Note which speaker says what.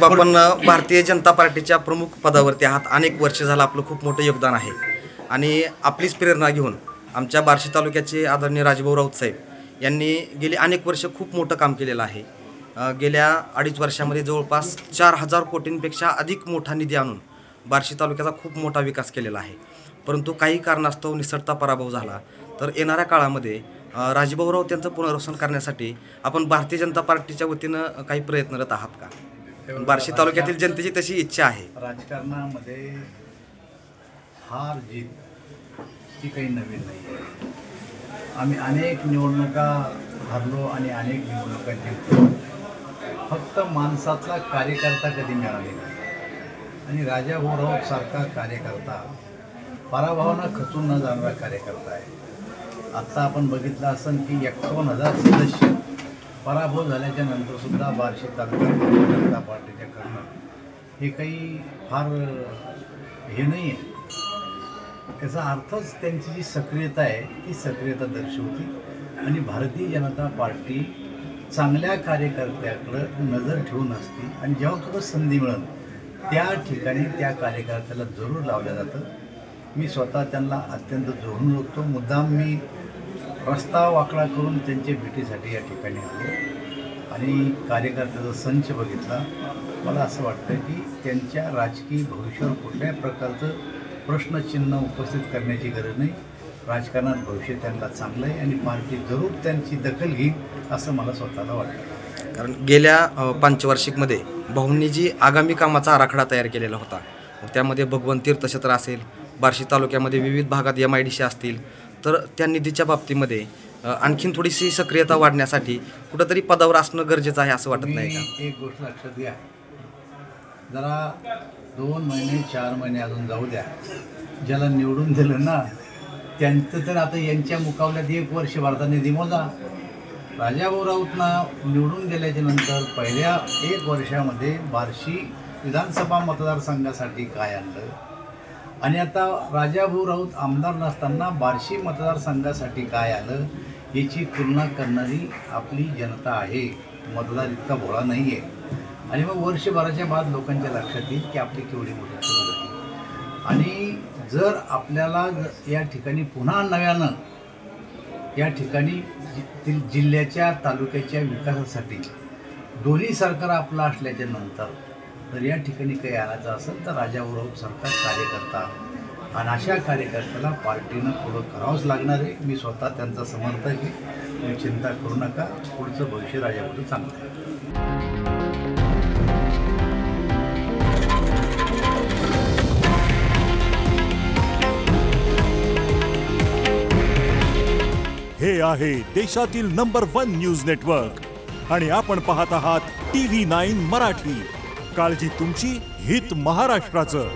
Speaker 1: आपण भारतीय जनता पार्टीच्या प्रमुख पदावरती आहात। अनेक वर्ष झालं आपलं खूप मोठं योगदान आहे आणि आपलीच प्रेरणा घेऊन आमच्या बार्शी तालुक्याचे आदरणीय राजभाऊ राऊत साहेब यांनी गेली अनेक वर्ष खूप मोठं काम केलेलं आहे। गेल्या 2.5 वर्षामध्ये जवळपास 4000 कोटींपेक्षा अधिक मोठा निधी आणून बार्शी तालुक्याचा खूप मोठा विकास केलेला आहे। परंतु काही कारणास्तव निसटता पराभव झाला। तर येणाऱ्या काळामध्ये राजभाऊ राऊत यांचं पुनर्वसन करण्यासाठी आपण भारतीय जनता पार्टीच्या वतीनं काही प्रयत्नरत आहात का? बार्शी तालुक्यातील जनतेची तशी इच्छा आहे।
Speaker 2: राजकारणामध्ये हार जीत ती काही नवीन नाही आहे। आम्ही अनेक निवडणुका हरलो आणि अनेक निवडणुका जिंकलो। फक्त माणसातला कार्यकर्ता कधी मिळालेला नाही आणि राजाभाऊ राऊत सारखा कार्यकर्ता पराभवानं खचून न जाणारा कार्यकर्ता आहे। आत्ता आपण बघितलं असेल की 51,000 सदस्य पराभव झाल्याच्या नंतर सुद्धा बार्शी तालुका जनता पार्टीच्याकडनं हे काही फार हे नाही आहे। याचा अर्थच त्यांची जी सक्रियता आहे ती सक्रियता दर्शवते आणि भारतीय जनता पार्टी चांगल्या कार्यकर्त्याकडे नजर ठेवून असते आणि जेव्हा कुठं संधी मिळेल त्या ठिकाणी त्या कार्यकर्त्याला जरूर लावलं जातं। मी स्वतः त्यांना अत्यंत जोडून होतो। मुद्दाम मी रस्ता वाकडा करून त्यांच्या भेटीसाठी या ठिकाणी आलो आणि कार्यकर्त्याचा संच बघितला। मला असं वाटतं की त्यांच्या राजकीय भविष्यावर कुठल्याही प्रकारचं प्रश्नचिन्ह उपस्थित करण्याची गरज नाही। राजकारणात भविष्य त्यांना चांगलं आहे आणि पार्टी जरूर त्यांची दखल घेईल असं मला स्वतःला वाटतं।
Speaker 1: कारण गेल्या पंचवार्षिकमध्ये भाऊंनी जी आगामी कामाचा आराखडा तयार केलेला होता त्यामध्ये भगवंत तीर्थक्षेत्र असेल, बार्शी तालुक्यामध्ये विविध भागात MIDC असतील, तर त्या निधीच्या बाबतीमध्ये आणखीन थोडीशी सक्रियता वाढण्यासाठी कुठंतरी पदावर असणं गरजेचं आहे असं वाटत नाही का?
Speaker 2: एक गोष्ट लक्षात घ्या, जरा 2 महिने 4 महिने अजून जाऊ द्या। ज्याला निवडून दिलं ना त्यांचं तर आता यांच्या मुकाबल्यात 1 वर्ष भारतात निधी मोजा। राजाभाऊ राऊतना निवडून गेल्याच्या नंतर पहिल्या 1 वर्षामध्ये बार्शी विधानसभा मतदारसंघासाठी काय आणलं आणि आता राजाभाऊ राऊत आमदार नसताना बार्शी मतदारसंघासाठी काय आलं याची तुलना करणारी आपली जनता आहे। मतदार इतका भोळा नाही आहे आणि मग वर्षभराच्या बाद लोकांच्या लक्षात येईल की आपली केवढी मोठी सुरू झाली। आणि जर आपल्याला या ठिकाणी पुन्हा नव्यानं या ठिकाणी जिल्ह्याच्या तालुक्याच्या विकासासाठी दोन्ही सरकार आपलं असल्याच्या नंतर तर या ठिकाणी काही आणायचं असेल तर राजाभाऊ राऊत सारखा कार्यकर्ता आणि अशा कार्यकर्त्याला पार्टीनं पुढं करावंच लागणार आहे। मी स्वतः त्यांचा समर्थक आहे। तुम्ही चिंता करू नका, पुढचं भविष्य राजाभाऊ चांगलं आहे।
Speaker 3: हे आहे देशातील नंबर 1 न्यूज नेटवर्क आणि आपण पाहत आहात TV9 मराठी। काळजी तुमची, हित महाराष्ट्राचं।